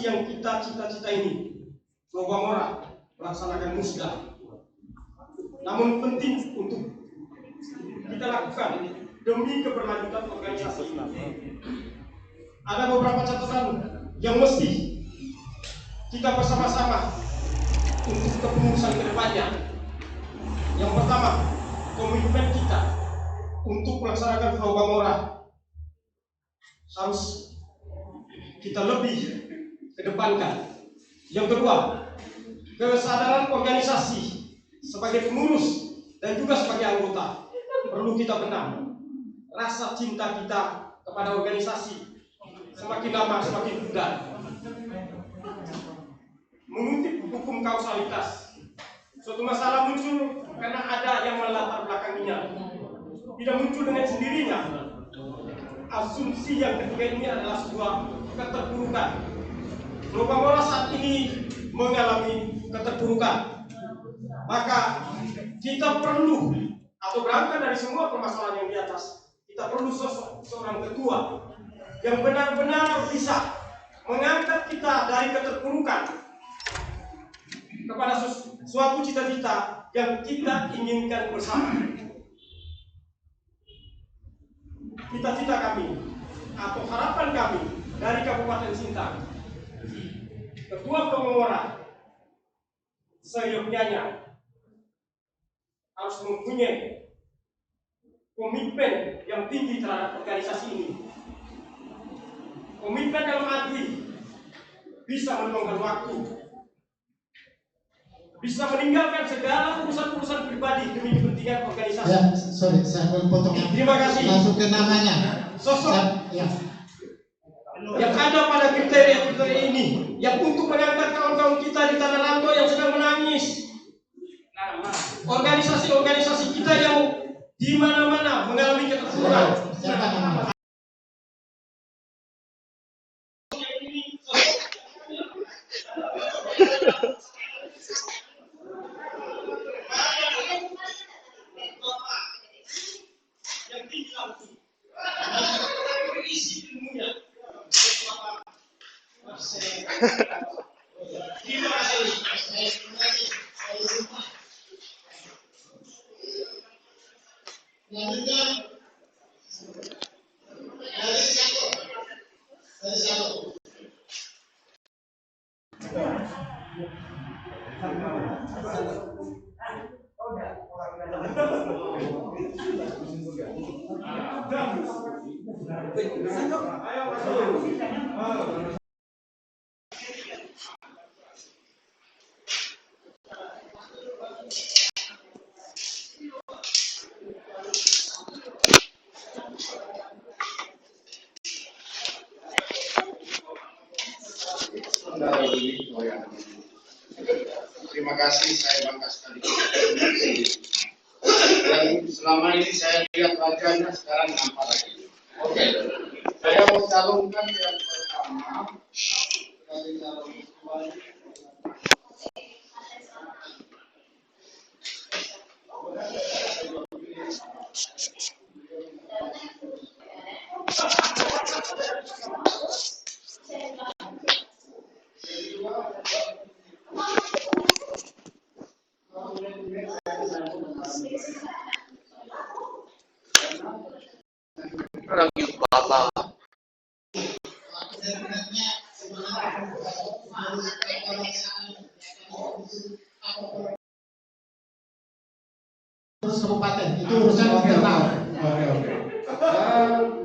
organisasi yang kita cita-cita ini, Flow Bangora, melaksanakan musda. Namun penting untuk kita lakukan demi keberlanjutan organisasi ini. Ada beberapa catatan yang mesti kita bersama-sama untuk kepengurusan ke depannya. Yang pertama, komitmen kita untuk melaksanakan Flow Bangora harus kita lebih kedepankan. Yang kedua, kesadaran organisasi sebagai pengurus dan juga sebagai anggota perlu kita benam. Rasa cinta kita kepada organisasi semakin lama semakin pudar. Mengutip hukum kausalitas, suatu masalah muncul karena ada yang melatar belakanginya, tidak muncul dengan sendirinya. Asumsi yang ketiga ini adalah sebuah keterpurukan. Flow Bangora saat ini mengalami keterpurukan. Maka kita perlu, atau berangkat dari semua permasalahan yang di atas, kita perlu sosok seorang ketua yang benar-benar bisa mengangkat kita dari keterpurukan kepada suatu cita-cita yang kita inginkan bersama. Cita-cita kami atau harapan kami dari Kabupaten Sintang, Ketua Bangora seyogyanya harus mempunyai komitmen yang tinggi terhadap organisasi ini. Komitmen dalam arti bisa meluangkan waktu, bisa meninggalkan segala urusan-urusan pribadi demi kepentingan organisasi. Ya, sorry, saya mau potong. Terima kasih. Masuk ke namanya. Sosok ya. yang ada pada kriteria ini, yang untuk mengangkat kawan-kawan kita di Tanah Rantau yang sedang menangis, organisasi-organisasi kita yang di mana-mana mengalami keterpurukan. Siapa namanya? Terima kasih, saya bangga sekali. Dan selama ini saya lihat wajahnya, sekarang nampak lagi. Oke, saya mau calonkan yang pertama. Kabupaten itu urusan internal. Oke.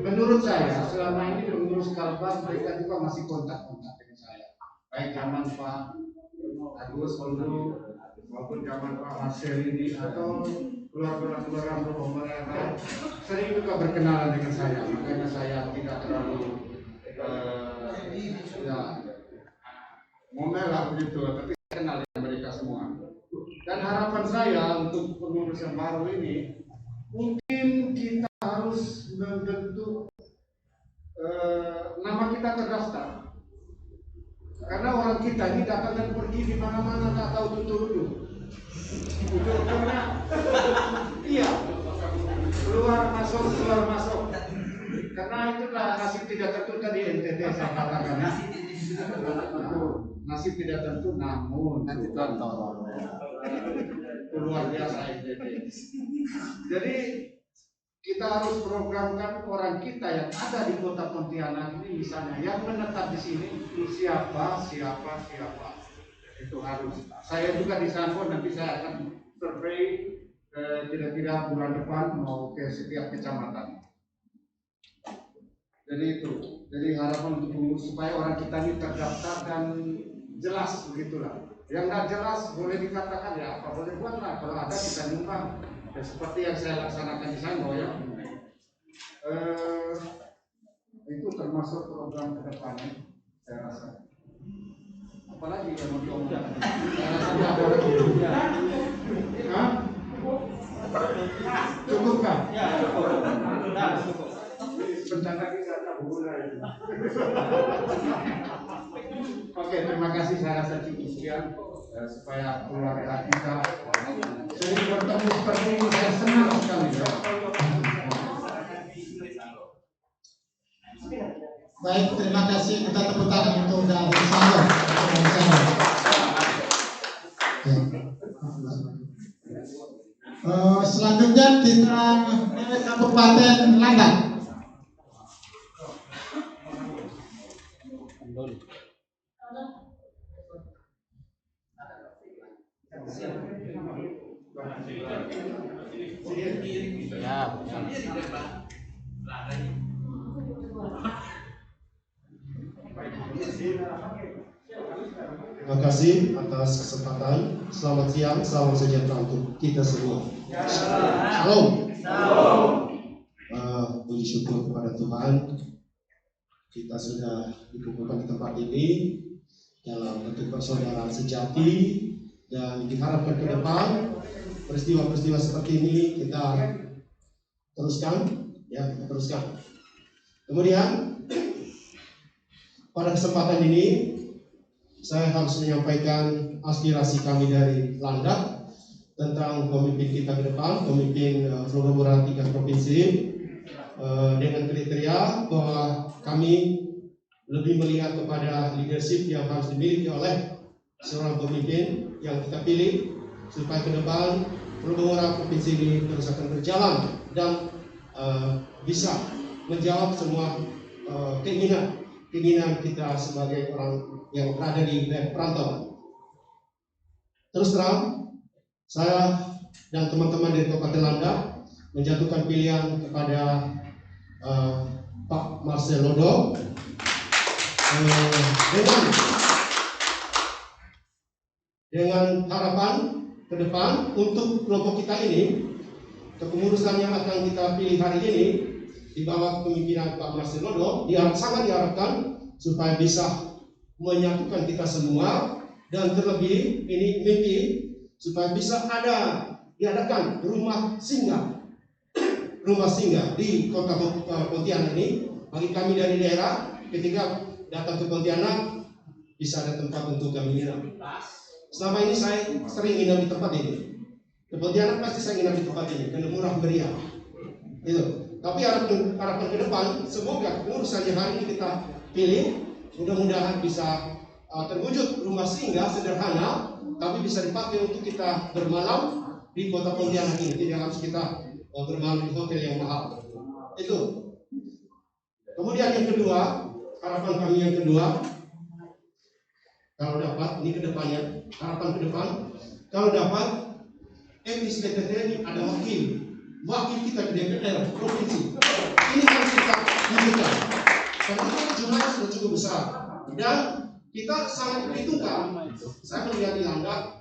Menurut saya selama ini pengurus Kalbar mereka juga masih kontak-kontak dengan saya. Baik zaman Pak Agus dulu maupun zaman Pak Marcel ini atau keluarga-keluarga Bangora yang lain sering juga berkenalan dengan saya. Makanya saya tidak terlalu ngomel lah begitu, tapi saya kenal dengan mereka semua. Dan harapan saya untuk pengurus yang baru ini, mungkin kita harus membentuk nama kita terdaftar. Karena orang kita ini datang dan pergi di mana-mana tak tahu tutur-tutur. Karena iya, keluar masuk. Karena itulah nasib tidak tertutup di NTT saya katakan. Itu nasib tidak tentu, namun nanti luar biasa ITB. Jadi kita harus programkan orang kita yang ada di kota Pontianak ini, misalnya yang menetap di sini siapa. Itu harus. Saya juga di sana nanti saya akan survei kira-kira bulan depan mau ke setiap kecamatan. Jadi itu, jadi harapan untuk pengurus supaya orang kita ini terdaftar dan jelas begitulah. Yang nggak jelas boleh dikatakan ya apa boleh buatlah, kalau ada kita nyumbang. Ya, seperti yang saya laksanakan di sana ya. Itu termasuk program kedepannya saya rasa. Apalagi yang mau diomongkan? Saya rasa tidak ada lagi. Cukup kan? Ya cukup. Sebentar lagi saya tak hubungan. Oke, terima kasih, saya rasa cukup sekian supaya keluarga kita sering bertemu seperti ini, saya senang sekali ya. Baik, terima kasih. Kita tepuk tangan untuk dari Salon. Selanjutnya kita ke Kabupaten Landak. Terima kasih atas kesempatan. Selamat siang, salam sejahtera untuk kita semua. Shalom. Puji syukur kepada Tuhan, kita sudah dikumpulkan di tempat ini dalam bentuk persaudaraan sejati, dan diharapkan ke depan peristiwa-peristiwa seperti ini kita teruskan. Kemudian pada kesempatan ini saya harus menyampaikan aspirasi kami dari Landak tentang pemimpin kita ke depan, pemimpin Florobora 3 provinsi, dengan kriteria bahwa kami lebih melihat kepada leadership yang harus dimiliki oleh seorang pemimpin yang kita pilih supaya ke depan Florobora provinsi ini terus akan berjalan dan bisa menjawab semua keinginan kita sebagai orang yang berada di daerah perantauan. Terus terang, saya dan teman-teman dari Kabupaten Landak menjatuhkan pilihan kepada Pak Marcel Lodo dengan harapan ke depan untuk kelompok kita ini, kepengurusan yang akan kita pilih hari ini di bawah kepemimpinan Pak Marcel Lodo sangat diharapkan supaya bisa menyatukan kita semua, dan terlebih ini mimpi supaya bisa diadakan rumah singgah di kota Pontianak ini bagi kami dari daerah. Ketika datang ke Pontianak bisa ada tempat untuk kami nginap. Selama ini saya sering nginap di tempat ini. Ke Pontianak pasti saya nginap di tempat ini karena murah meriah. Itu. Tapi harapan ke depan semoga pengurusan yang hari ini kita pilih mudah-mudahan bisa terwujud rumah singgah sederhana, tapi bisa dipakai untuk kita bermalam di kota Pontianak ini. Tidak harus kita bermalam di hotel yang mahal. Itu. Kemudian yang kedua, harapan kami yang kedua, kalau dapat ini kedepannya, harapan ke depan, kalau dapat MISPTT ini ada wakil kita di DPR provinsi. Ini harus kita wujudkan. Karena jumlahnya sudah cukup besar dan kita sangat diperhitungkan. Saya melihat di Landak,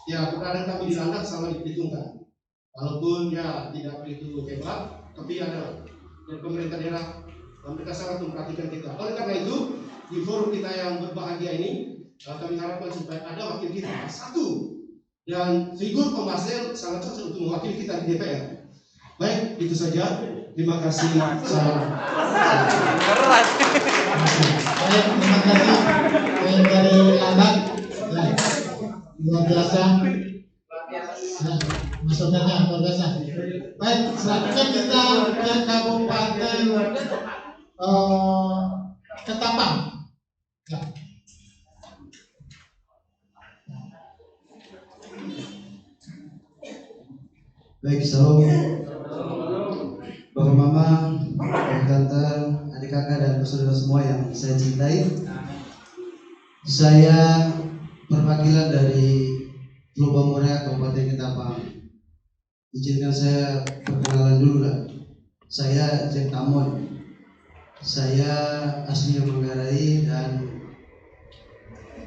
ya keberadaan kami di Landak sangat diperhitungkan. Walaupun ya tidak begitu hebat, tapi ada dari pemerintah daerah mereka sangat memperhatikan kita. Oleh karena itu, di forum kita yang berbahagia ini, kami harapkan supaya ada wakil kita satu, dan figur Pak Marcel sangat cocok untuk mewakili kita di DPR. Baik, itu saja. Terima kasih. Salam. Baik, terima kasih yang dari Landak. Luar biasa. Masukannya luar biasa. Baik, selanjutnya kita ke Kabupaten Ketapang. Baik, salam. Bapak Mama, Tante, adik kakak dan saudara semua yang saya cintai. Saya perwakilan dari Pulau Bamora, Kabupaten Ketapang. Izinkan saya perkenalan dulu lah. Saya Jack Tamon. Saya aslinya Manggarai dan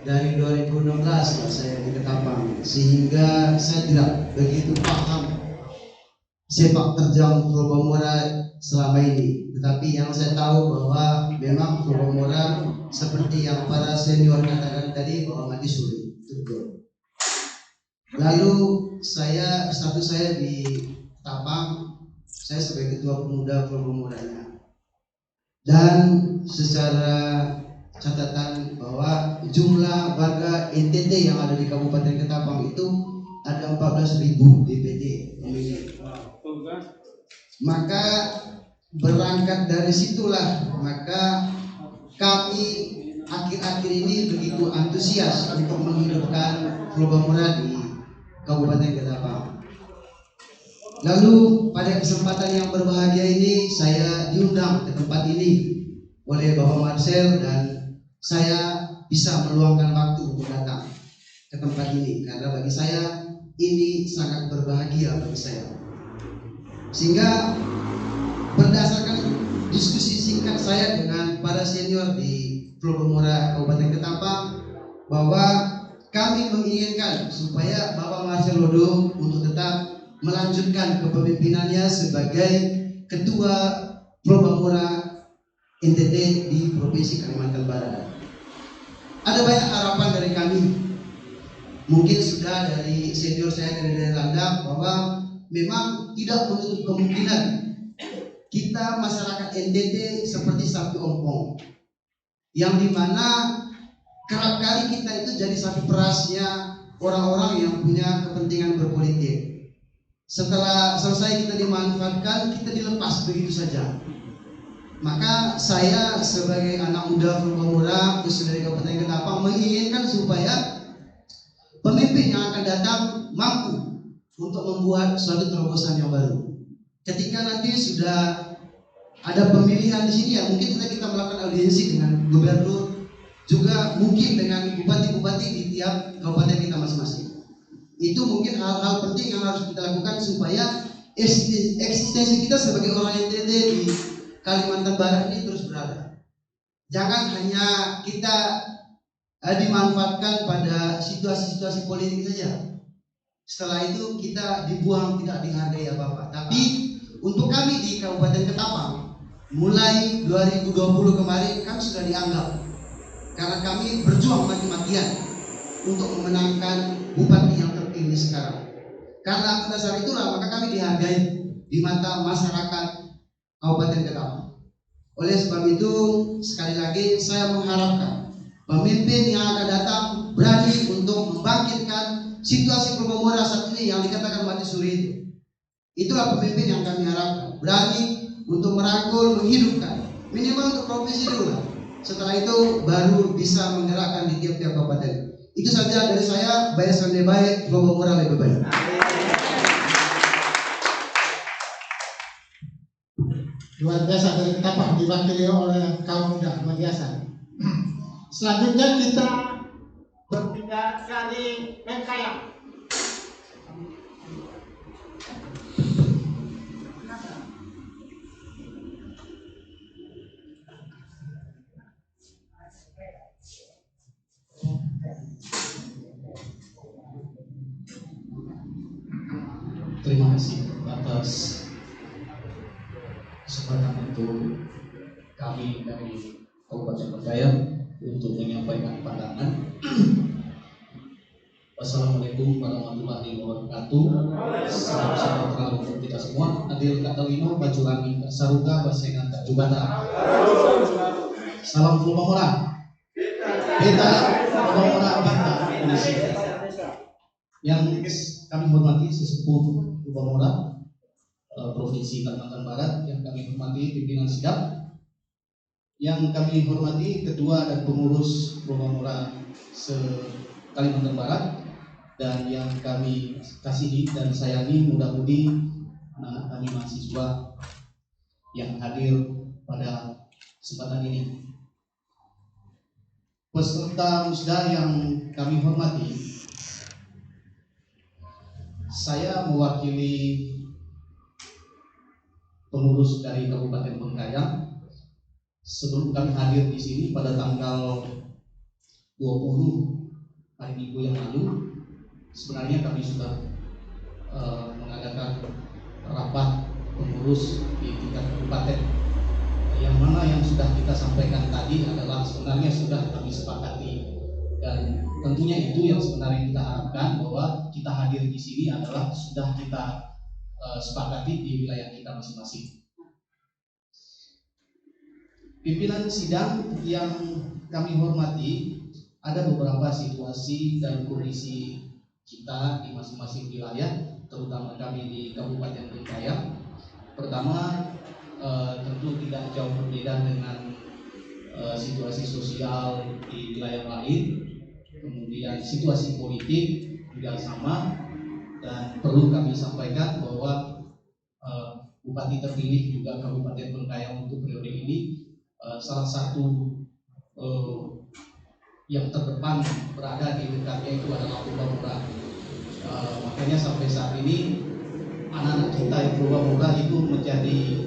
dari 2016 lah saya di Ketapang, sehingga saya tidak begitu paham sepak terjang Pulau Bamora selama ini. Tetapi yang saya tahu bahwa memang Pulau Bamora seperti yang para senior katakan tadi bahwa mati suri. Lalu status saya di Ketapang, saya sebagai ketua pemuda Pulau Bamoranya. Dan secara catatan bahwa jumlah warga NTT yang ada di Kabupaten Ketapang itu ada 14.000 DPT. Maka berangkat dari situlah maka kami akhir-akhir ini begitu antusias untuk menghidupkan Pulau Bamora di Kabupaten Ketapang. Lalu pada kesempatan yang berbahagia ini saya diundang ke tempat ini oleh Bapak Marcel dan saya bisa meluangkan waktu untuk datang ke tempat ini karena bagi saya ini sangat berbahagia bagi saya. Sehingga berdasarkan diskusi singkat saya dengan para senior di Pulau Bamora Kabupaten Ketapang bahwa kami menginginkan supaya Bapak Marcel Lodo untuk tetap melanjutkan kepemimpinannya sebagai ketua Pulau Bamora NTT di Provinsi Kalimantan Barat. Ada banyak harapan dari kami. Mungkin sudah dari senior saya dari Landak bahwa memang tidak menutup kemungkinan kita masyarakat NTT seperti sapi ompong, yang dimana kerap kali kita itu jadi sapi perasnya orang-orang yang punya kepentingan berpolitik. Setelah selesai kita dimanfaatkan, kita dilepas begitu saja. Maka saya sebagai anak muda Pulau Bamora khusus dari Kabupaten Ketapang menginginkan supaya pemimpin yang akan datang mampu untuk membuat suatu terobosan yang baru. Ketika nanti sudah ada pemilihan di sini ya mungkin kita melakukan audiensi dengan gubernur, juga mungkin dengan bupati-bupati di tiap kabupaten kita masing-masing. Itu mungkin hal-hal penting yang harus kita lakukan supaya eksistensi kita sebagai orang NTT di Kalimantan Barat ini terus berada. Jangan hanya kita dimanfaatkan pada situasi-situasi politik saja. Setelah itu kita dibuang, tidak dihargai apa-apa. Tapi untuk kami di Kabupaten Ketapang, mulai 2020 kemarin kami sudah dianggap karena kami berjuang mati-matian untuk memenangkan bupati yang terpilih sekarang. Karena atas dasar itulah maka kami dihargai di mata masyarakat Kabupaten Ketapang. Oleh sebab itu sekali lagi saya mengharapkan pemimpin yang akan datang berani untuk membangkitkan situasi Pulau Bamora saat ini yang dikatakan mati suri itu. Itulah pemimpin yang kami harapkan, berani untuk merangkul, menghidupkan minimal untuk provinsi dulu. Setelah itu baru bisa menggerakkan di tiap-tiap kabupaten. Itu saja dari saya. Baik sekali baik, Pulau Bamora lebih baik. Luar biasa dari Ketapang diwakili oleh kaum muda luar biasa. Selanjutnya kita berpindah dari Mengkayang. Terima kasih atas kesempatan itu kami dari Kabupaten Mengkayang untuk menyampaikan pandangan. Wassalamualaikum warahmatullahi wabarakatuh. Salam sejahtera untuk kita semua. Adil Katalino, Bacurangi, Saruga, Basengan, Jubata. Salam Pulau Bamora. Beta Pulau Bamora, Beta Indonesia. Yang kami hormati sesepuh Pulau Bamora, Provinsi Kalimantan Barat, yang kami hormati pimpinan sidang, yang kami hormati ketua dan pengurus Pulau Bamora se Kalimantan Barat, dan yang kami kasihi dan sayangi, mudah-mudi anak-anak kami mahasiswa yang hadir pada kesempatan ini. Peserta musda yang kami hormati, saya mewakili pengurus dari Kabupaten Bengkayang. Sebelum kami hadir di sini pada tanggal 20 hari Minggu yang lalu, sebenarnya kami sudah mengadakan rapat pengurus di tingkat kabupaten. Yang mana yang sudah kita sampaikan tadi adalah sebenarnya sudah kami sepakati, dan tentunya itu yang sebenarnya kita harapkan, bahwa kita hadir di sini adalah sudah kita sepakati di wilayah kita masing-masing. Pimpinan sidang yang kami hormati, ada beberapa situasi dan kondisi kita di masing-masing wilayah, terutama kami di Kabupaten Bengkayang. Pertama, tentu tidak jauh berbeda dengan situasi sosial di wilayah lain. Kemudian situasi politik juga sama, dan perlu kami sampaikan bahwa Bupati terpilih juga Kabupaten Bengkayang untuk periode ini salah satu yang terdepan berada di dekatnya itu adalah Purwamura. Makanya sampai saat ini anak-anak kita yang Purwamura itu menjadi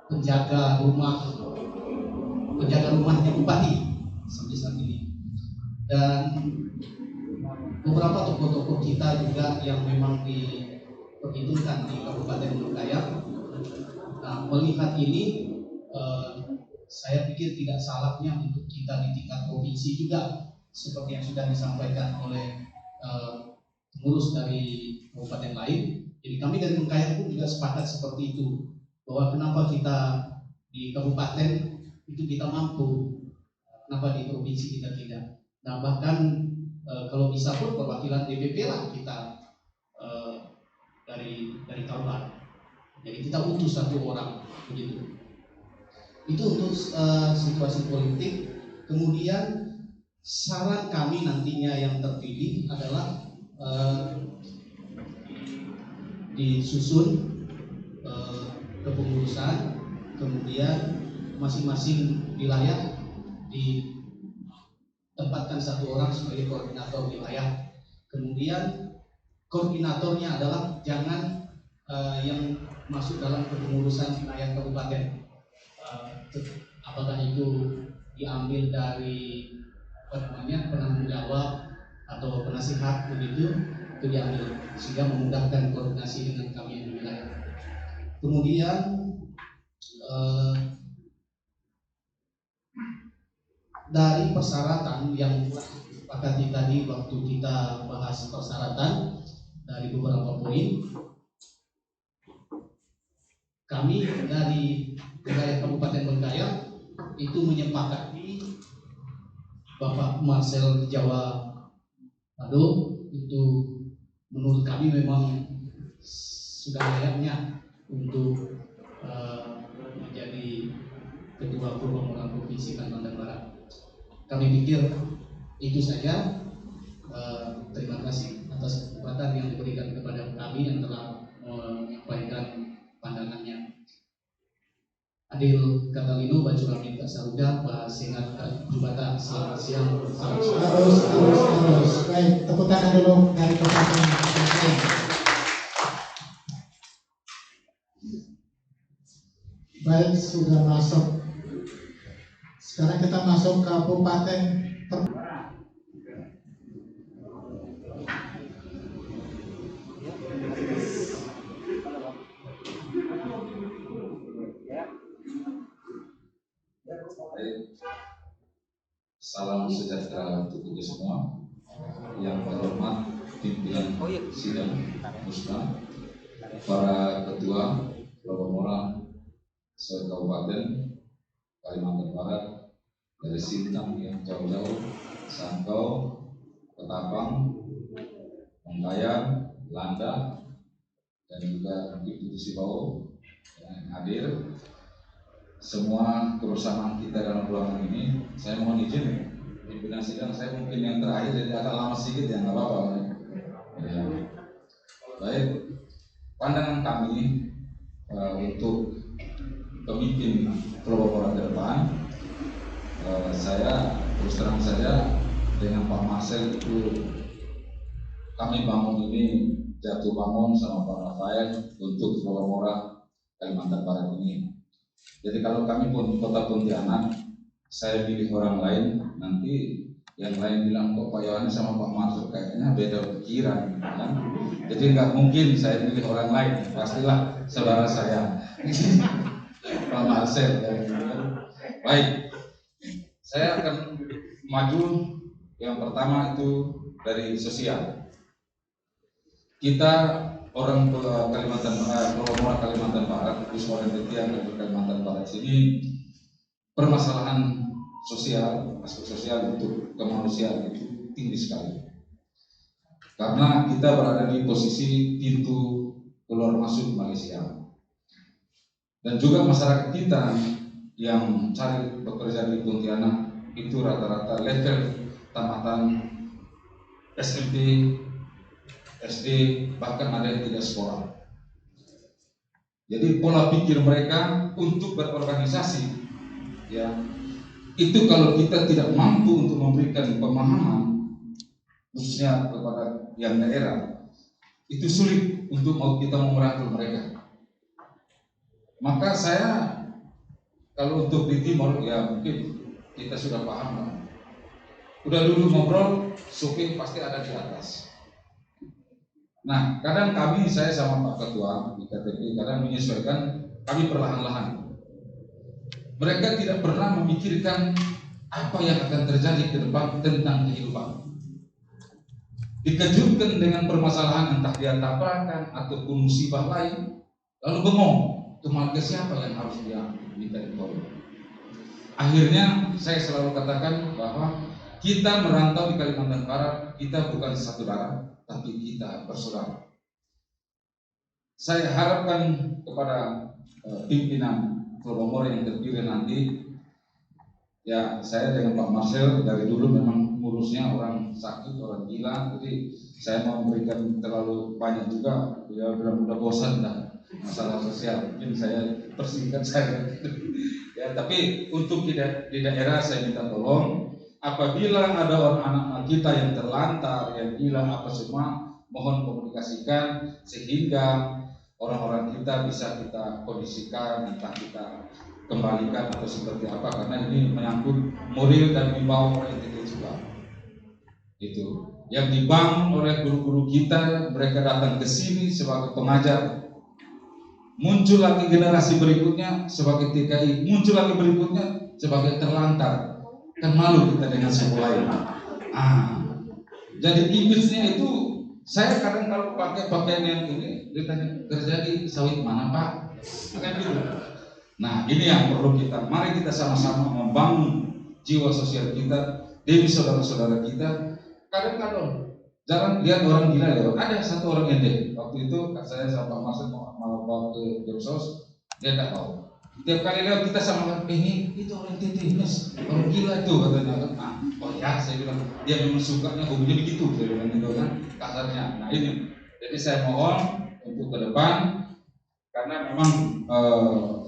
penjaga rumahnya Bupati sampai saat ini. Dan beberapa tokoh-tokoh kita juga yang memang diperhitungkan di Kabupaten Bengkayang. Nah, melihat ini, saya pikir tidak salahnya untuk kita di tingkat provinsi juga, seperti yang sudah disampaikan oleh pengurus dari kabupaten lain. Jadi kami dari Bengkayang pun juga sepakat seperti itu, bahwa kenapa kita di kabupaten itu kita mampu, kenapa di provinsi kita tidak. Nah, bahkan kalau bisa pun perwakilan DPP lah kita dari Kalbar. Jadi kita utus satu orang begitu. Itu untuk situasi politik. Kemudian saran kami nantinya yang terpilih adalah disusun kepengurusan, kemudian masing-masing wilayah ditempatkan satu orang sebagai koordinator wilayah. Kemudian koordinatornya adalah jangan yang masuk dalam kepengurusan wilayah kabupaten. Apakah itu diambil dari penanggung jawab atau penasihat begitu, itu diambil sehingga memudahkan koordinasi dengan kami di wilayah. Kemudian dari persyaratan yang disepakati tadi waktu kita bahas persyaratan dari beberapa poin, kami dari wilayah Kabupaten Bengkayang itu menyepakati Bapak Marcel Jawa Mado itu menurut kami memang sudah layaknya untuk menjadi Ketua Purwamura Provinsi Kalimantan Barat. Kami pikir itu saja. Terima kasih atas kesempatan yang diberikan kepada kami yang telah menyampaikan pandangannya. Adil Katalino, Bacuramin Kasaruga, Pak Sengat Jubata, selamat siang. Harus. Baik, tepuk tangan dulu dari Kabupaten Bengkayang. Baik, sudah masuk. Sekarang kita masuk ke Kabupaten Salam sejahtera untuk kita semua. Yang terhormat pimpinan sidang musda, para ketua Purwamura se-Kabupaten Kalimantan Barat, dari Sintang yang jauh-jauh, Sangkau, Ketapang, Bengkayang, Landa, dan juga Ibu Sibau yang hadir. Semua kebersamaan kita dalam ruangan ini, saya mohon izin pimpinan sidang, saya mungkin yang terakhir jadi agak lama sedikit ya, nggak apa-apa. Ya. Baik, pandangan kami untuk pemimpin Kelompok ke depan, saya terus terang saja dengan Pak Marcel itu kami bangun ini jatuh bangun sama Pak Rafael untuk Kelompok Kalimantan Barat ini. Jadi kalau kami pun Kota Pontianak, saya pilih orang lain, nanti yang lain bilang kok Pak Yohanes sama Pak Marcel kayaknya beda pikiran, kan? Jadi nggak mungkin saya pilih orang lain, pastilah saudara saya Pak Marcel. Baik, saya akan maju. Yang pertama itu dari sosial. Kita orang Kalimantan Barat, khusus orang Tetian dan Kalimantan Barat sini, permasalahan sosial, aspek sosial untuk kemanusiaan itu tinggi sekali. Karena kita berada di posisi pintu keluar masuk Malaysia. Dan juga masyarakat kita yang cari bekerja di Pontianak itu rata-rata level tamatan SMP, SD, bahkan ada yang tidak sekolah. Jadi pola pikir mereka untuk berorganisasi, ya, itu kalau kita tidak mampu untuk memberikan pemahaman khususnya kepada yang daerah, itu sulit untuk kita merangkul mereka. Maka saya kalau untuk di Timur ya mungkin kita sudah paham lah. Udah dulu ngobrol, supir pasti ada di atas. Nah, kadang kami, saya sama Pak Ketua di KTP, kadang menyesuaikan kami perlahan-lahan. Mereka tidak pernah memikirkan apa yang akan terjadi ke depan tentang kehidupan. Dikejutkan dengan permasalahan entah dia tabrakan ataupun musibah lain, lalu bengong, ke siapa yang harus dia minta ditolong. Akhirnya saya selalu katakan bahwa kita merantau di Kalimantan Barat, kita bukan satu darah, tapi kita bersaudara. Saya harapkan kepada pimpinan Kelompok yang terpilih nanti, ya saya dengan Pak Marcel dari dulu memang ngurusnya orang sakit, orang gila, jadi saya mau memberikan terlalu banyak juga, ya udah bosan dah masalah sosial, mungkin saya persingkat saya. Ya, tapi untuk di daerah saya minta tolong, apabila ada orang anak-anak kita yang terlantar, yang hilang apa semua, mohon komunikasikan sehingga orang-orang kita bisa kita kondisikan, entah kita kembalikan atau seperti apa, karena ini menyangkut moral dan wibawa orang itu juga. Itu yang dibangun oleh guru-guru kita, mereka datang ke sini sebagai pengajar. Muncul lagi generasi berikutnya sebagai TKI, muncul lagi berikutnya sebagai terlantar. Kan malu kita dengan sekolah ini. Jadi image-nya itu, saya kadang kalau pakai pakaian yang ini ditanya kerja di sawit mana Pak? Kan gitu. Nah ini yang perlu kita, mari kita sama-sama membangun jiwa sosial kita demi saudara-saudara kita. Kadang-kadang jarang lihat orang gila ya. Ada satu orang ende waktu itu saya sama Pak Marcel mau ke Jepsos, dia nggak tahu. Tiap kali lewat kita sama ini itu orang titis, orang gila itu katanya kan. Oh ya, saya bilang dia memang sukanya hobinya begitu, saya bilang gitu kan kasarnya. Nah ini, jadi saya mohon untuk ke depan, karena memang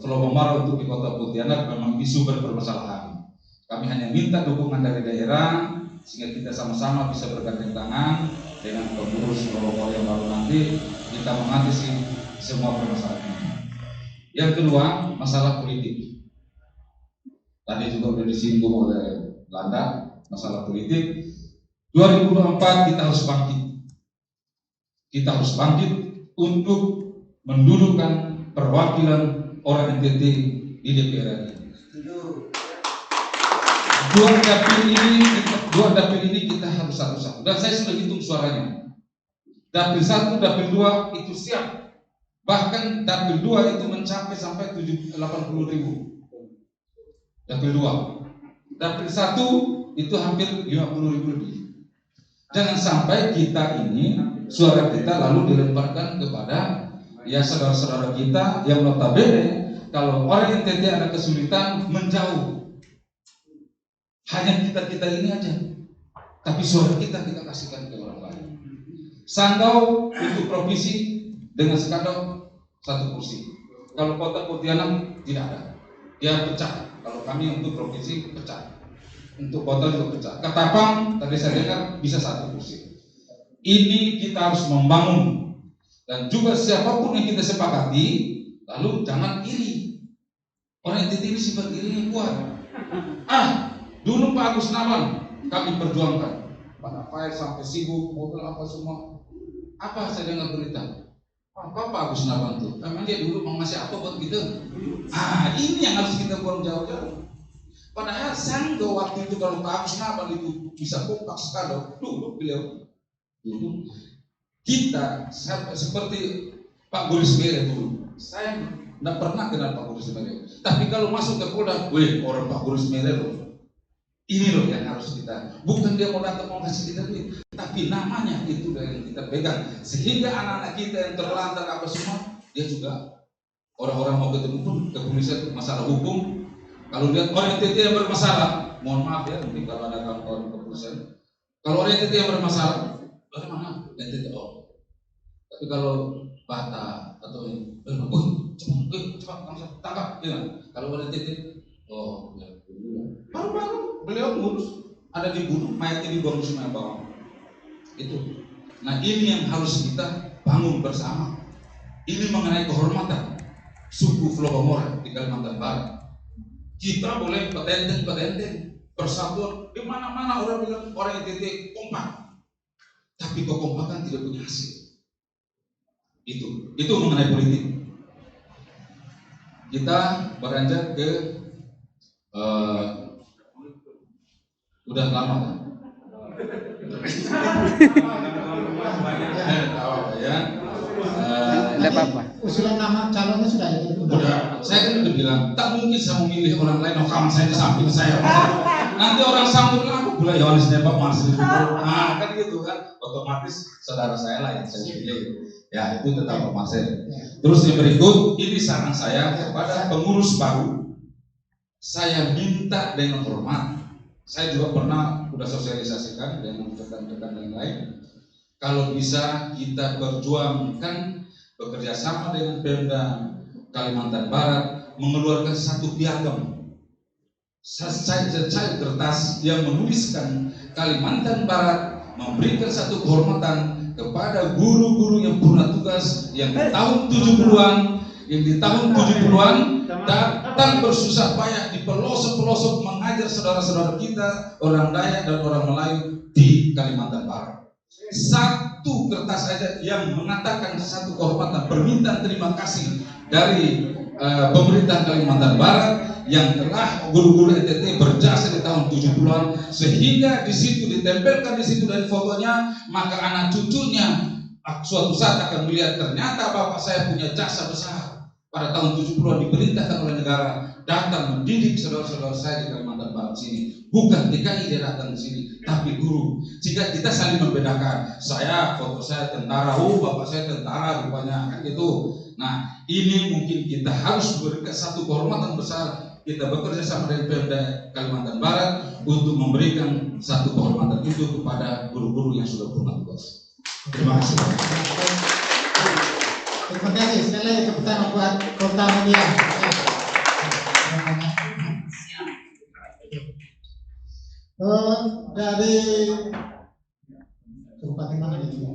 Flobomar untuk di Kota Pontianak memang isu berpermasalahan. Kami hanya minta dukungan dari daerah sehingga kita sama-sama bisa bergandeng tangan dengan pengurus Flobomar yang baru nanti kita mengatasi semua permasalahan. Yang kedua, masalah politik. Tadi juga sudah disinggung oleh Landa, masalah politik. 2024 kita harus bangkit. Kita harus bangkit untuk mendudukkan perwakilan orang NTT di DPR RI. Dua dapil ini kita harus satu-satu. Dan saya sudah hitung suaranya. Dapil 1, dapil 2 itu siap. Bahkan dapil 2 itu mencapai sampai 80.000. Dapil 2. Dapil 1 itu hampir 50.000 lebih. Jangan sampai kita ini, suara kita lalu dilemparkan kepada ya saudara-saudara kita yang notabene kalau orang NTT ada kesulitan menjauh. hanya kita ini aja, tapi suara kita kasihkan ke orang lain. Sanggau untuk provinsi dengan sekadar 1 kursi. Kalau kota Pontianak tidak ada, dia pecah. Kalau kami untuk provinsi pecah, untuk kota juga pecah. Ketapang tadi saya dengar bisa 1 kursi. Ini kita harus membangun, dan juga siapapun yang kita sepakati, lalu jangan iri. Orang NTT ini sifat irinya kuat. Dulu Pak Agus Nawan kami perjuangkan, Pak Rafael sampai sibuk mobil apa semua. Apa saya dengar berita? Apa Pak Agus Nawan tuh? Emang dia dulu mau ngasih apa buat kita? Ini yang harus kita buang jauh-jauh. Padahal Sanggau waktu itu kalau Pak Agus Nawan itu bisa kompak sekali, dulu beliau dulu kita seperti Pak Boris Mere dulu. Saya tidak pernah kenal Pak Boris Mere, tapi kalau masuk ke Polda, orang Pak Boris Mere loh. Ini loh yang harus kita, bukan dia mau datang mau kasih kita duit, tapi namanya itu yang kita pegang, sehingga anak-anak kita yang terlantar apa semua, dia juga orang-orang mau ketemu pun kepolisian masalah hukum. Kalau lihat orang NTT yang bermasalah, mohon maaf ya, mungkin kalau ada kawan-kawan kepolisian, kalau orang NTT yang bermasalah, bagaimana NTT tapi kalau Bata atau cepat tangkap, ya. Kalau orang NTT, ya. Baru-baru beliau ngurus, ada dibunuh, mayatnya dibuang di Sungai Bawang. Itu. Nah ini yang harus kita bangun bersama. Ini mengenai kehormatan suku Flobamora di Kalimantan Barat. Kita boleh petenteng, persatuan. Di mana-mana orang bilang orang NTT kompak, tapi kekompakan tidak punya hasil. Itu mengenai politik. Kita beranjak ke udah lama kan? Tidak apa-apa. Usulan nama calonnya sudah ada. Udah. Saya kan udah bilang, tak mungkin saya memilih orang lain. Kawan saya di samping saya. Nanti orang sambut aku pula Yohanes Debak Marsil. Kan gitu kan. Otomatis saudara saya lah yang saya pilih. Ya itu tetap Pak Marsil. Terus yang berikut, ini saran saya kepada pengurus baru. Saya minta dengan hormat. Saya juga pernah udah sosialisasikan dengan rekan-rekan yang lain. Kalau bisa kita berjuangkan bekerja sama dengan Pemda Kalimantan Barat mengeluarkan satu piagam, cair kertas yang menuliskan Kalimantan Barat memberikan satu kehormatan kepada guru-guru yang purna tugas yang di tahun 70-an datang bersusah payah di pelosok-pelosok mengajar saudara-saudara kita orang Dayak dan orang Melayu di Kalimantan Barat. Satu kertas saja yang mengatakan satu kehormatan permintaan terima kasih dari pemerintah Kalimantan Barat yang telah guru-guru NTT berjasa di tahun 70-an, sehingga di situ ditempelkan di situ dari fotonya, maka anak cucunya suatu saat akan melihat ternyata bapak saya punya jasa besar pada tahun 70-an diperintahkan oleh negara datang mendidik saudara-saudara saya di Kalimantan Barat sini. Bukan TKI dia datang di sini, tapi guru. Jika kita saling membedakan, foto saya tentara, bapak saya tentara rupanya kan gitu. Nah, ini mungkin kita harus berikan satu kehormatan besar. Kita bekerja sama dengan Pemda Kalimantan Barat untuk memberikan satu kehormatan itu kepada guru-guru yang sudah purna tugas. Terima kasih. Terima kasih. Sekali lagi tepuk tangan buat Kota Media. Dari Kabupaten mana itu?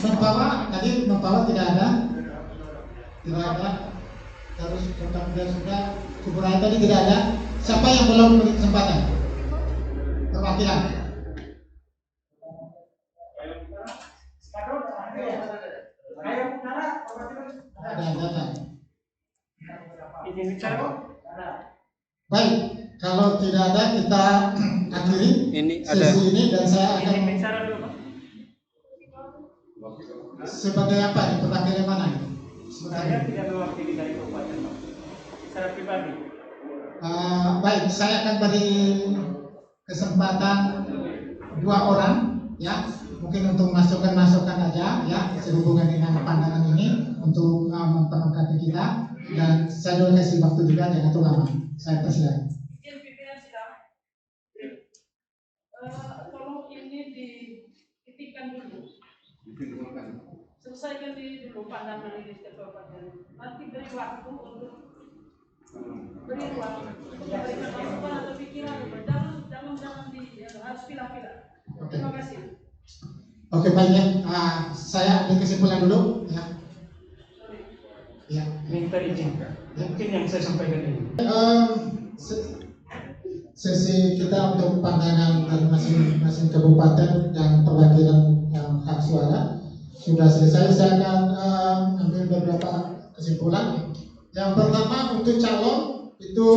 Mempawah tidak ada. Terus Kota Media sudah. Kuburai tadi tidak ada. Siapa yang belum memberi kesempatan? Perwakilan. Baik, kalau tidak ada kita akhiri sesi ini dan saya akan sebagai apa nih, perwakilan mana? Saya tidak mewakili dari kabupaten, secara pribadi. Baik, saya akan beri kesempatan 2 orang, ya, mungkin untuk masukan aja, ya, sehubungan dengan pandangan ini untuk memperlengkapi kita, dan saya dulu kasih waktu juga jangan terlalu lama. Saya persilakan. tolong ini dititikkan dulu. Selesaikan dulu pandangan ini kabupaten. Nanti beri waktu untuk memberikan masukan atau pikiran. Jangan harus pilih-pilih. Terima kasih. Oke, baik ya. Saya ambil kesimpulan dulu ya. Ya. Minta izin. Mungkin yang saya sampaikan ini. Sesi kita untuk pandangan dari masing-masing kabupaten dan perwakilan yang hak suara sudah selesai. Saya akan ambil beberapa kesimpulan. Yang pertama, untuk calon itu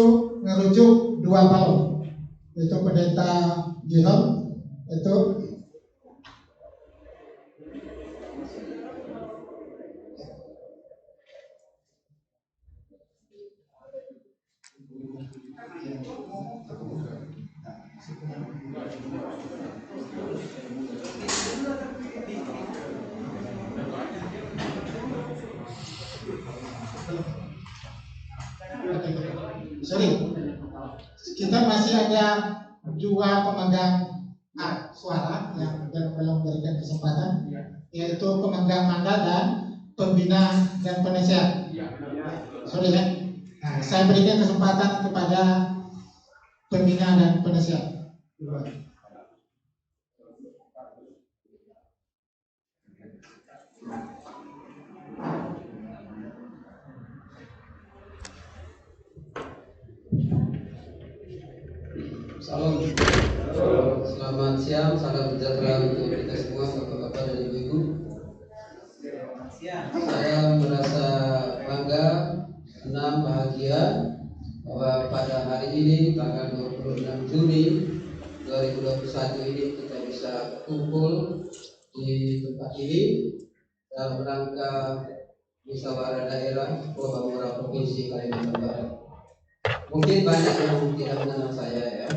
merujuk 2 calon, yaitu pendeta Gihon itu kita masih ada 2 pemegang hak suara yang belum memberikan kesempatan, yaitu pemegang mandat dan pembina dan penasehat. Sorry ya. Nah, saya berikan kesempatan kepada pembina dan penasehat. Salam. Selamat siang, salam sejahtera untuk kita semua, bapak-bapak dan ibu-ibu. Saya merasa bangga, senang, bahagia bahwa pada hari ini tanggal 26 Juni 2021 ini kita bisa kumpul di tempat ini dalam rangka musyawarah daerah Probamura Provinsi Kalimantan Barat. Mungkin banyak yang tidak mengenal saya ya.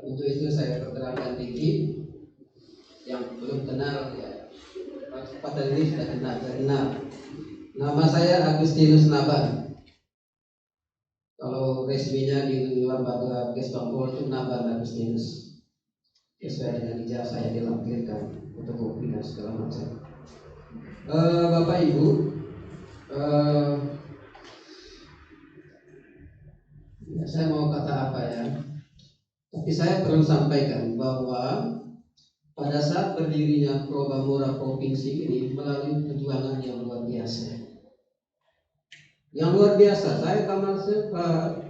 Untuk itu saya perkenalkan dikit. Yang belum kenal ya, pada ini sudah kenal. Nama saya Agustinus Naban. Kalau resminya di lembaga Kesbangpol itu Naban Agustinus. Sesuai dengan ijazah yang dilampirkan, fotokopi dan segala macam. Bapak Ibu, ya, saya mau kata apa ya? Tapi saya perlu sampaikan bahwa pada saat berdirinya Probamura Provinsi ini melalui perjuangan yang luar biasa. Yang luar biasa, saya termasuk Pak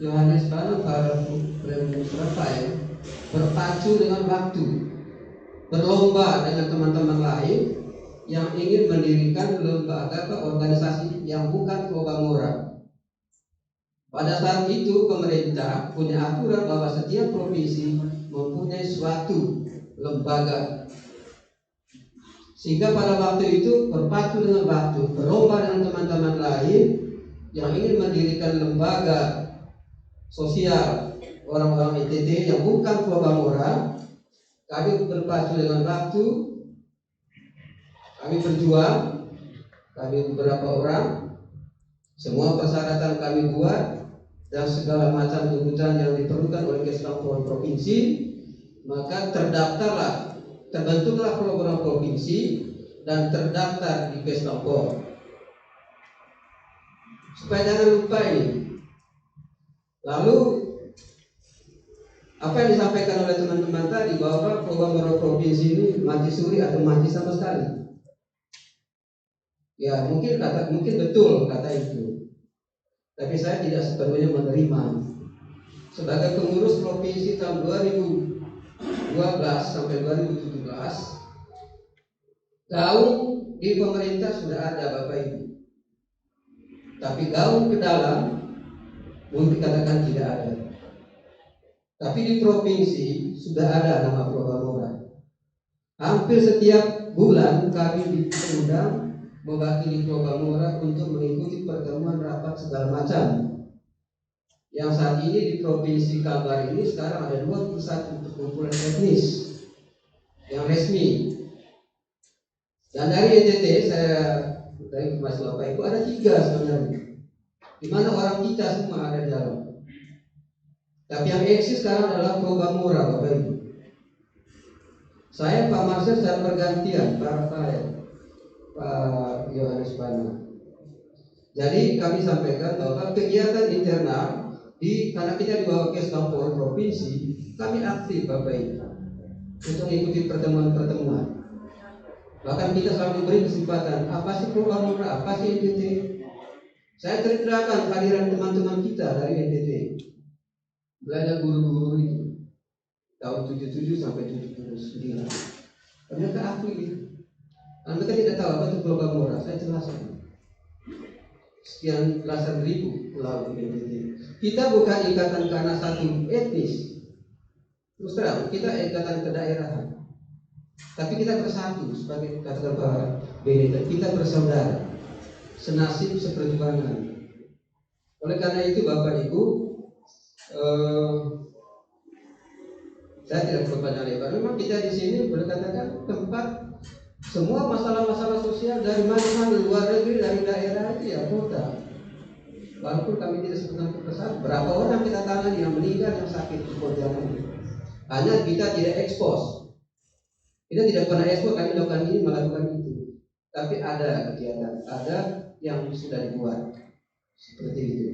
Yohanes Bano, Pak Premier Rafael berpacu dengan waktu, berlomba dengan teman-teman lain yang ingin mendirikan lembaga atau organisasi yang bukan Probamura. Pada saat itu pemerintah punya aturan bahwa setiap provinsi mempunyai suatu lembaga, sehingga pada waktu itu berpacu dengan waktu, berlomba dengan teman-teman lain yang ingin mendirikan lembaga sosial orang-orang ITT yang bukan Probamura. Kami berpacu dengan waktu, kami berjuang, kami beberapa orang, semua persyaratan kami buat dan segala macam tuntutan yang diperlukan oleh Kesbangpol Provinsi, maka terbentuklah program provinsi dan terdaftar di Kesbangpol. Supaya jangan lupa ini. Lalu apa yang disampaikan oleh teman-teman tadi bahwa program provinsi ini mati suri atau mati sama sekali. Ya mungkin betul kata itu. Tapi saya tidak sepenuhnya menerima. Sebagai pengurus provinsi tahun 2012 sampai 2017, gaung di pemerintah sudah ada Bapak Ibu. Tapi gaung ke dalam mungkin dikatakan tidak ada. Tapi di provinsi sudah ada nama Probamura. Hampir setiap bulan kami diundang mewakili Probamura untuk mengikuti pertemuan rapat segala macam. Yang saat ini di Provinsi Kalbar ini sekarang ada 21 perkumpulan etnis yang resmi. Dan dari NTT dari informasi Bapak Ibu ada 3 sebenarnya, di mana orang kita semua ada di dalam. Tapi yang eksis sekarang adalah Probamura, Bapak Ibu. Saya Pak Marcel secara bergantian, Pak Yohanes Bana. Jadi kami sampaikan bahwa kegiatan internal karena kita di bawah Kesbangpol provinsi, kami aktif Bapak Ibu untuk mengikuti pertemuan-pertemuan. Bahkan kita selalu beri kesempatan, apa sih Probamura, apa sih NTT. Saya ceritakan kehadiran teman-teman kita dari NTT, belajar guru-guru itu tahun 77 sampai 79. Mereka aktif gitu. Mereka tidak tahu apa itu Probamura, saya jelaskan. Sekian belasan ribu pulau di NTT. Kita bukan ikatan karena satu etnis. Terus terang, kita ikatan kedaerahan. Tapi kita bersatu sebagai kata Pak Benita, kita bersaudara, senasib seperjuangan. Oleh karena itu Bapak Ibu, saya tidak perlu banyak lebar. Memang kita di sini boleh katakan tempat semua masalah-masalah sosial dari mana-mana, luar negeri, dari daerah itu ya kota. Walaupun kami tidak sebutkan kepesan, berapa orang kita tangani yang meninggal, yang sakit di Pontianak ini. Hanya kita tidak ekspos. Kita tidak pernah ekspos, kami melakukan ini, melakukan itu. Tapi ada kegiatan, ada yang sudah dibuat seperti itu.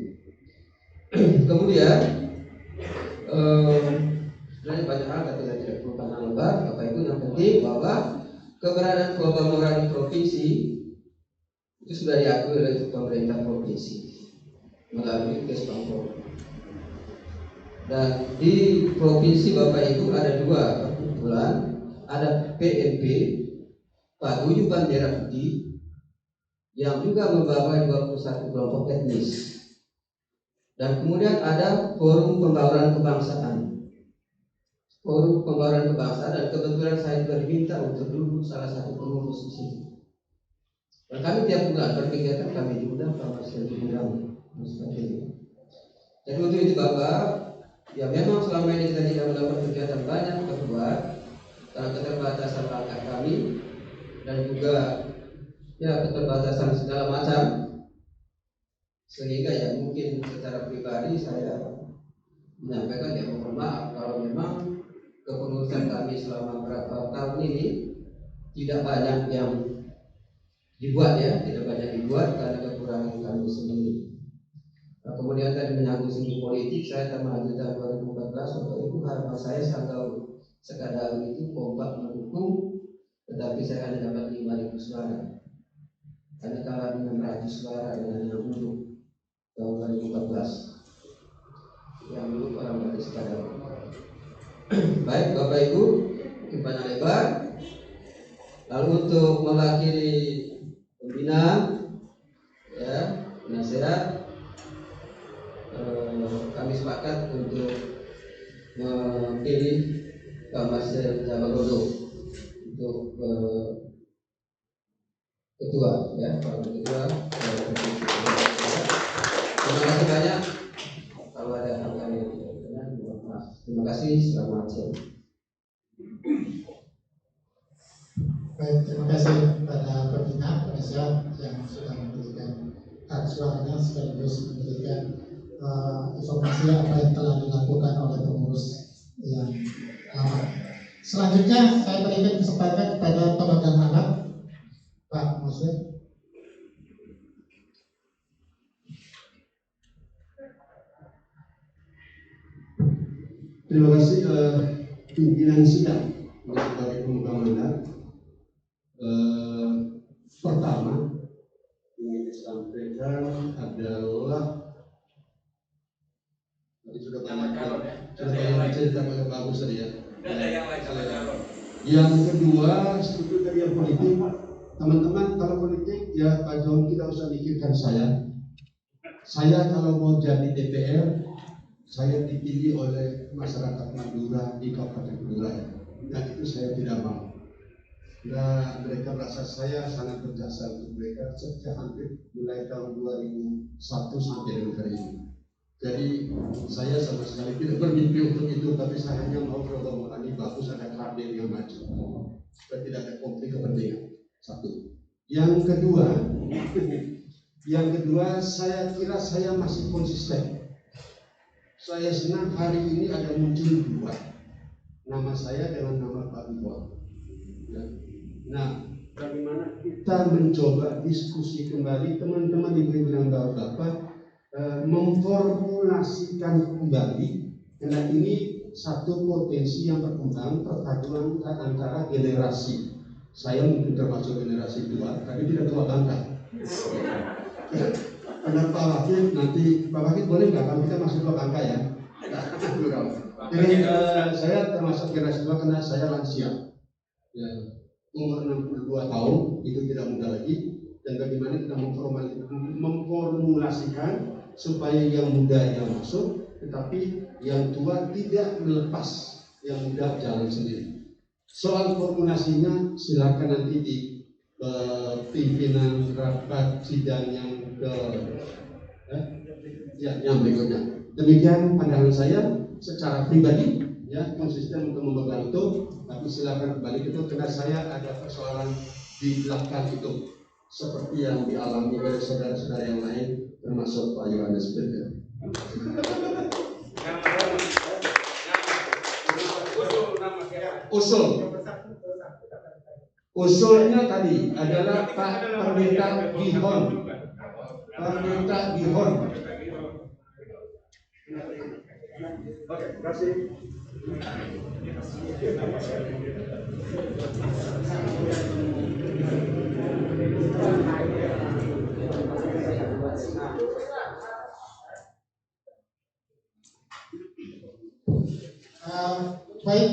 Kemudian sebenarnya banyak hal tapi saya tidak perlu panjang lebar. Bapak Ibu, yang penting bahwa keberadaan Probamura di provinsi itu sudah diakui oleh pemerintah provinsi melalui Kesbangpol. Dan di provinsi Bapak Ibu ada dua perkumpulan, ada PMP Paguyuban Merah Putih yang juga membawa 21 kelompok etnis. Dan kemudian ada Forum Pembauran Kebangsaan. Forum Pembauran Kebangsaan, dan kebetulan saya juga diminta untuk duduk salah satu pengurus di sini. Dan kami tiap bulan berkegiatan, kami diundang, Pak Marcel diundang, seperti itu. Jadi untuk itu Bapak, ya memang selama ini kita tidak melakukan kegiatan banyak berbuat karena keterbatasan langkah kami dan juga ya keterbatasan segala macam, sehingga ya mungkin secara pribadi saya menyampaikan ya mohon maaf kalau memang kepengurusan kami selama beberapa tahun ini tidak banyak yang dibuat ya, tidak banyak dibuat karena kekurangan kami sendiri. Nah, kemudian tadi menyangkut singgung politik, saya telah tahun 2014 waktu itu harapan saya kalau sekadar itu kompak mendukung, tetapi saya hanya dapat 5.000 suara. Karena kalah dengan 100 suara dengan yang dulu tahun 2014. Yang dulu orang dari sekadar. Baik Bapak Ibu, mungkin banyak lebar. Lalu untuk mewakili pembinaan, ya, penasehat, kami sepakat untuk memilih Pak Marcel Jabalodo untuk ketua, ya, Pak Ketua. Terima kasih banyak. Kalau ada hal-hal yang tidak benar, mohon maaf. Terima kasih. Selamat siang. Baik, terima kasih kepada pembina penasehat yang sudah memberikan hak suaranya sekaligus memberikan informasi apa yang telah dilakukan oleh pengurus yang lama. Selanjutnya saya berikan kesempatan kepada pemegang mandat Pak Muslim. Terima kasih pimpinan sidang sebagai pemegang mandat. Pertama ingin disampaikan adalah tadi sudah banyak cerita banyak bagus tadi ya. Yang kedua, setuju dari yang politik, teman-teman kalau politik ya Pak John tidak usah mikirkan saya. Saya kalau mau jadi DPR, saya dipilih oleh masyarakat Madura di Kabupaten Madura, dan itu saya tidak mau. Nah, mereka merasa saya sangat berjasa untuk mereka sejak hampir mulai tahun 2001 sampai dengan hari ini. Jadi saya sama sekali tidak bermimpi untuk itu, tapi saya hanya mau Probamura ini bagus, ada kader yang maju, supaya tidak ada konflik kepentingan. Satu. Yang kedua, saya kira saya masih konsisten. saya senang hari ini ada muncul dua, nama saya dengan nama Pak Iwan. Ya. Nah, bagaimana kita mencoba diskusi kembali teman-teman ibu-ibu yang baru dapat memformulasikan kembali, karena ini satu potensi yang berkembang perpaduan antara generasi. Saya mungkin termasuk generasi tua, tapi tidak tua banget. Karena Pak Wakil nanti, Pak Wakil boleh nggak kalau kita masuk tua bangka ya? Jadi saya termasuk generasi tua karena saya lansia. Ya, umur 62 tahun itu tidak muda lagi, dan bagaimana kita memformulasikan supaya yang muda yang masuk, tetapi yang tua tidak melepas yang muda jalan sendiri. Soal formulasinya silakan nanti di pimpinan rapat sidang yang yang berikutnya. Demikian pandangan saya secara pribadi, ya, konsisten untuk membantu, tapi silakan kembali itu karena saya ada persoalan di belakang itu seperti yang dialami oleh saudara-saudara yang lain termasuk Pak Yohanes Bede. Usulnya tadi adalah Pak Pendeta Gihon. Pendeta Gihon. Oke, terima kasih. Baik.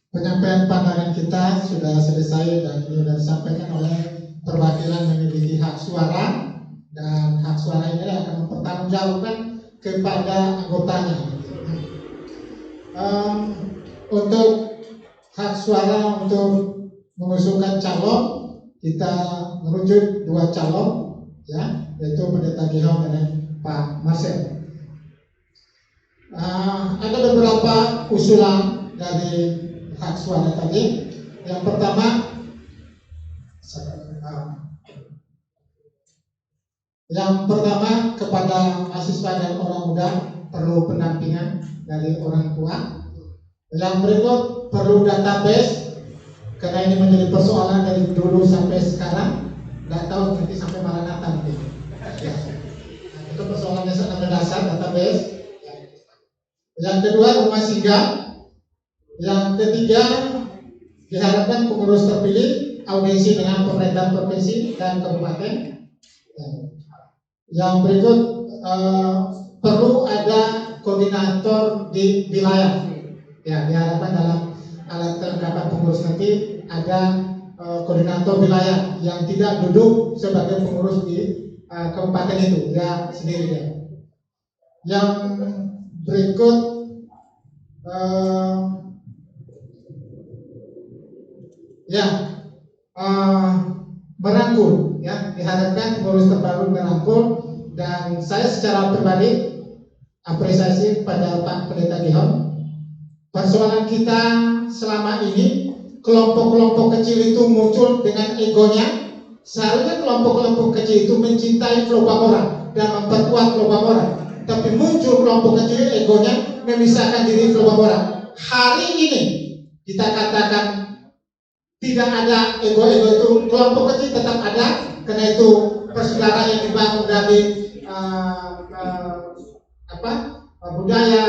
Penyampaian pandangan kita sudah selesai dan ini sudah disampaikan oleh perwakilan memiliki hak suara, dan hak suara ini akan mempertanggungjawabkan kepada anggotanya. Untuk hak suara untuk mengusulkan calon, kita merujuk dua calon, ya, yaitu Pendeta Gihon dan Pak Marcel. Ada beberapa usulan dari hak suara tadi. Yang pertama, kepada mahasiswa dan orang muda perlu pendampingan dari orang tua. Yang berikut perlu database, karena ini menjadi persoalan dari dulu sampai sekarang. Nggak tahu nanti sampai Maranatha nanti. Ya. Itu persoalannya sangat mendasar, database. Yang kedua, rumah singgah. Yang ketiga, diharapkan pengurus terpilih audiensi dengan pemerintah provinsi dan kabupaten. Yang berikut, perlu ada koordinator di wilayah. Ya, diharapkan dalam alat kelengkapan pengurus nanti ada koordinator wilayah yang tidak duduk sebagai pengurus di kabupaten itu, ya sendiri dia. Yang berikut, merangkul, ya, diharapkan pengurus terbaru merangkul, dan saya secara pribadi apresiasi pada Pak Pendeta Gihon. Persoalan kita selama ini, kelompok-kelompok kecil itu muncul dengan egonya. Seharusnya kelompok-kelompok kecil itu mencintai Flobamora dan memperkuat Flobamora, tapi muncul kelompok kecil egonya memisahkan diri Flobamora. Hari ini kita katakan tidak ada ego-ego itu, kelompok kecil tetap ada, karena itu persaudaraan yang dibangun dari budaya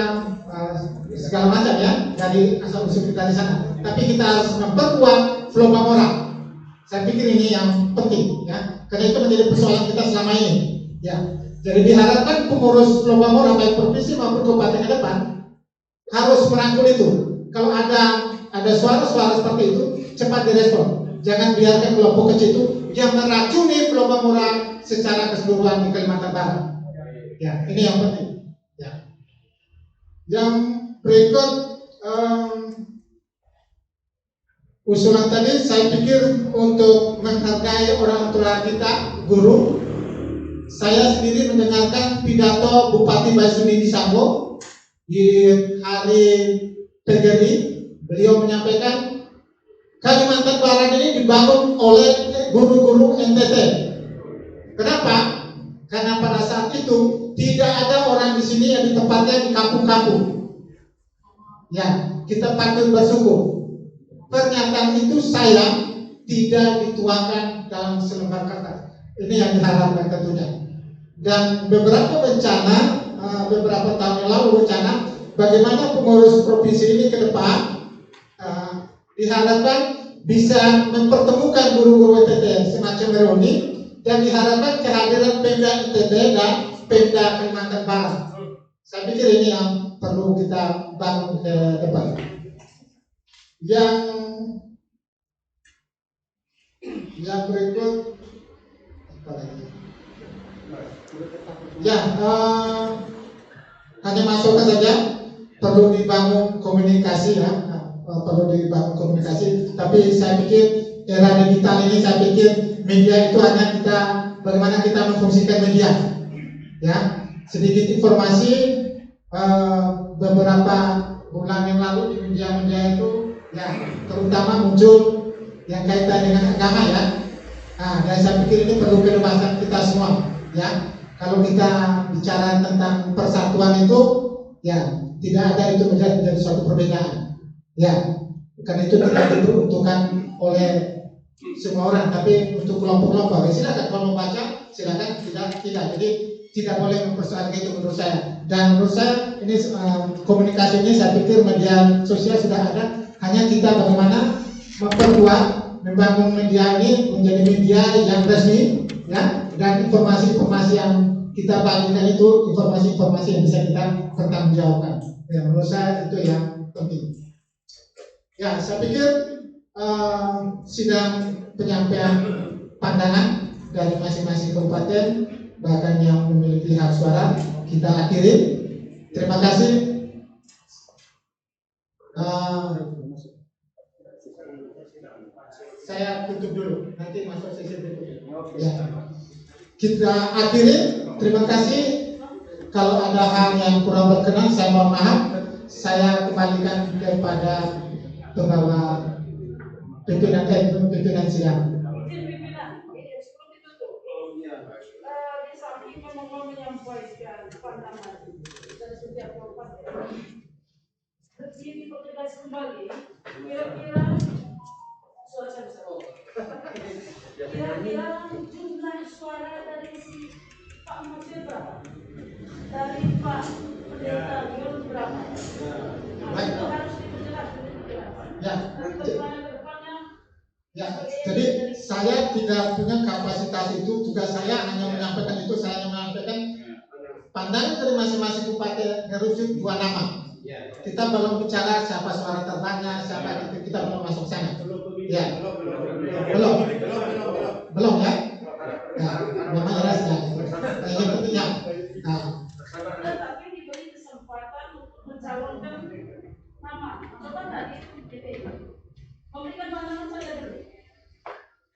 segala macam, ya, dari asal usul kita di sana. Tapi kita harus memperkuat Flobamora. Saya pikir ini yang penting, ya, karena itu menjadi persoalan kita selama ini, ya. Jadi diharapkan pengurus Flobamora baik provinsi maupun kabupaten ke depan harus merangkul itu. Kalau ada suara-suara seperti itu, cepat direspon. Jangan biarkan kelompok kecil itu yang meracuni Flobamora secara keseluruhan di Kalimantan Barat. Ya, ini yang penting. Ya. Yang berikut, usulan tadi saya pikir untuk menghargai orang tua kita, guru. Saya sendiri mendengarkan pidato Bupati Baisuni Disambo di hari PGRI. Beliau menyampaikan Kalimantan Barat ini dibangun oleh guru-guru NTT. Kenapa? Karena pada saat itu tidak ada orang di sini yang ditempatkan di kampung-kampung. Ya, kita patut bersyukur. Pernyataan itu saya tidak dituangkan dalam selembar kertas. Ini yang diharapkan tentunya. Dan beberapa bencana, beberapa tahun yang lalu bencana, bagaimana pengurus provinsi ini ke depan diharapkan bisa mempertemukan guru-guru NTT semacam reuni, dan diharapkan kehadiran Pemda NTT dan Pemda Kalimantan Barat. Saya pikir ini yang perlu kita bangun ke depan. Yang berikut apa lagi? Hanya masukan saja, perlu dibangun komunikasi ya, perlu dibangun komunikasi. Tapi saya pikir era digital ini, saya pikir media itu hanya kita, bagaimana kita memfungsikan media. Ya, sedikit informasi, beberapa bulan yang lalu di media-media itu, ya terutama muncul yang kaitan dengan agama ya. Dan saya pikir ini perlu kebebasan kita semua ya. Kalau kita bicara tentang persatuan itu, ya tidak ada itu menjadi suatu perbedaan. Ya, karena itu tidak diperuntukkan oleh semua orang, tapi untuk kelompok-kelompok. Silakan kalau mau baca, silakan, tidak. Jadi tidak boleh mempersoalkan itu menurut saya. Dan menurut saya ini komunikasi ini saya pikir media sosial sudah ada. Hanya kita bagaimana memperkuat, membangun media ini menjadi media yang resmi, ya, dan informasi-informasi yang kita bagikan itu informasi-informasi yang bisa kita pertanggungjawabkan. Ya, menurut saya itu yang penting. Ya, saya pikir sidang penyampaian pandangan dari masing-masing kabupaten, bahkan yang memiliki hak suara, kita akhiri. Terima kasih. Saya tutup dulu, nanti masuk sesi berikutnya. Ya. Kita akhiri. Terima kasih. Kalau ada hal yang kurang berkenan, saya mohon maaf. Saya kembalikan kepada pembawa pimpinan sidang. Di samping memang menyampaikan pandangan dari setiap kabupaten, begini pertegas kembali, kira-kira suara saya besar. Kira-kira jumlah suara dari si Pak Masir berapa? Dari Pak Pendeta Dion berapa? Itu harus diperjelas. Ya. Ya, jadi saya tidak punya kapasitas itu. Tugas saya hanya menyampaikan itu. Saya hanya menyampaikan pandangan dari masing-masing bupati merujuk 2 nama. Kita belum bicara siapa suara terbanyak, siapa kita belum masuk sana. Ya, belum ya. Nah, memang jelas ya. Yang pentingnya. Tetapi diberi kesempatan untuk mencalonkan nama. Atau kan tadi memberikan pandangan saja dulu.